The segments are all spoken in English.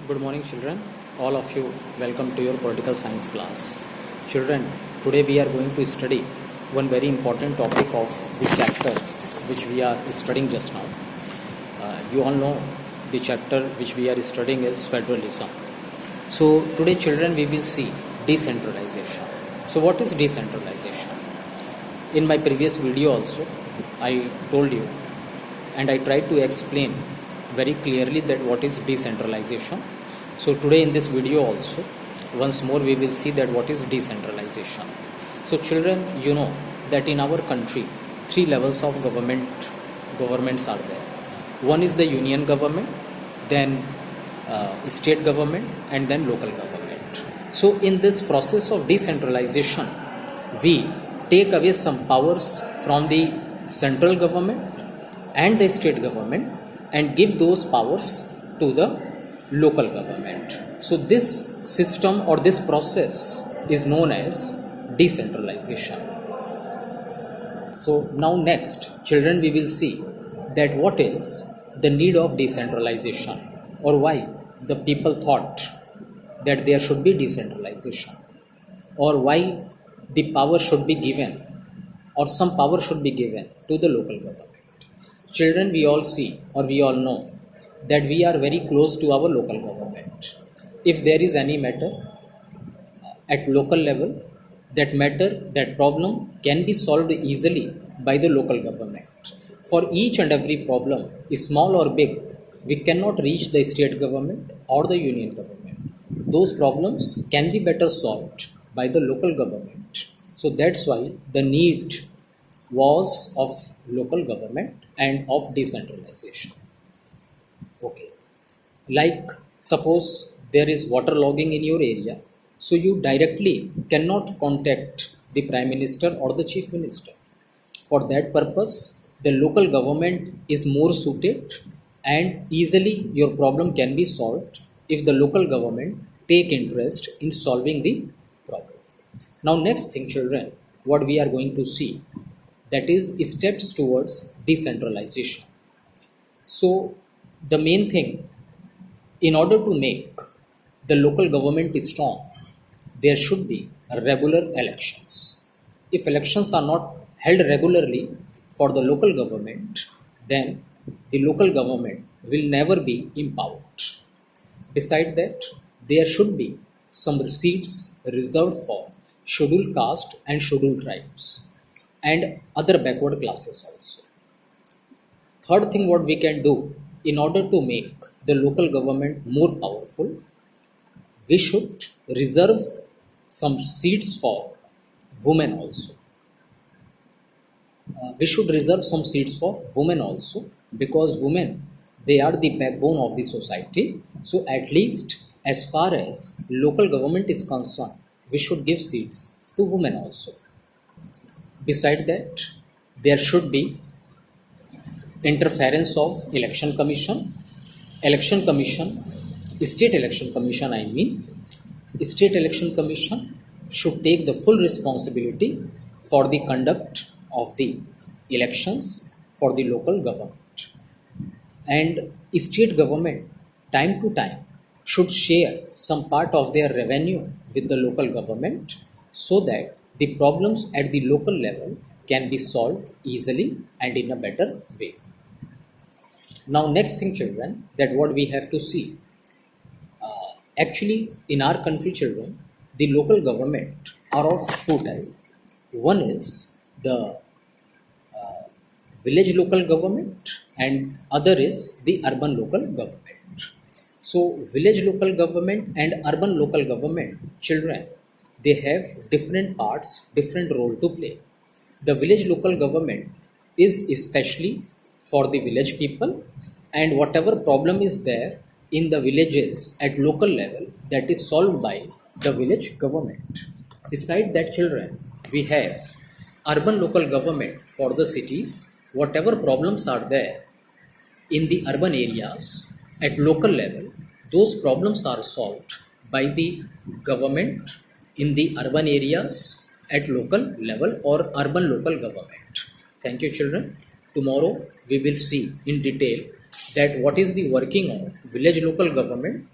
Good morning, children. All of you, welcome to your political science class. Children, today we are going to study one very important topic of the chapter which we are studying just now. You all know the chapter which we are studying is federalism. So, today, children, we will see decentralization. So, what is decentralization? In my previous video, also, I told you and I tried to explain very clearly that what is decentralization. So today in this video also, once more we will see that what is decentralization. So children, you know that in our country, three levels of governments are there. One is the union government, then state government, and then local government. So in this process of decentralization, we take away some powers from the central government and the state government and give those powers to the local government. So this system or this process is known as decentralization. So now next, children, we will see that what is the need of decentralization or why the people thought that there should be decentralization or why the power should be given or some power should be given to the local government. Children, we all see or we all know that we are very close to our local government. If there is any matter at local level, that problem can be solved easily by the local government. For each and every problem, small or big, we cannot reach the state government or the union government. Those problems can be better solved by the local government. So that's why the need was of local government and of decentralization. Okay, like suppose there is water logging in your area, so you directly cannot contact the prime minister or the chief minister. For that purpose, the local government is more suited and easily your problem can be solved if the local government take interest in solving the problem. Now next thing, children, what we are going to see, that is steps towards decentralization. So the main thing, in order to make the local government strong, there should be regular elections. If elections are not held regularly for the local government, then the local government will never be empowered. Beside that, there should be some seats reserved for scheduled caste and scheduled tribes and other backward classes also. Third thing, what we can do in order to make the local government more powerful, we should reserve some seats for women also. We should reserve some seats for women also because women, they are the backbone of the society. So at least as far as local government is concerned, we should give seats to women also. Beside that, there should be interference of election commission, state election commission, state election commission should take the full responsibility for the conduct of the elections for the local government, and state government time to time should share some part of their revenue with the local government so that the problems at the local level can be solved easily and in a better way. Now next thing, children, that what we have to see, actually in our country, children, the local government are of two types. One is the village local government and other is the urban local government. So village local government and urban local government, children, they have different parts, different role to play. The village local government is especially for the village people, and whatever problem is there in the villages at local level, that is solved by the village government. Beside that, children, we have urban local government for the cities. Whatever problems are there in the urban areas at local level, those problems are solved by the government in the urban areas at local level or urban local government. Thank you, children. Tomorrow we will see in detail that what is the working of village local government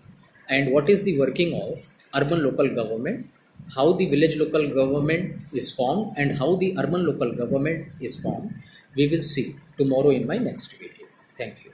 and what is the working of urban local government, how the village local government is formed, and how the urban local government is formed, we will see tomorrow in my next video. Thank you.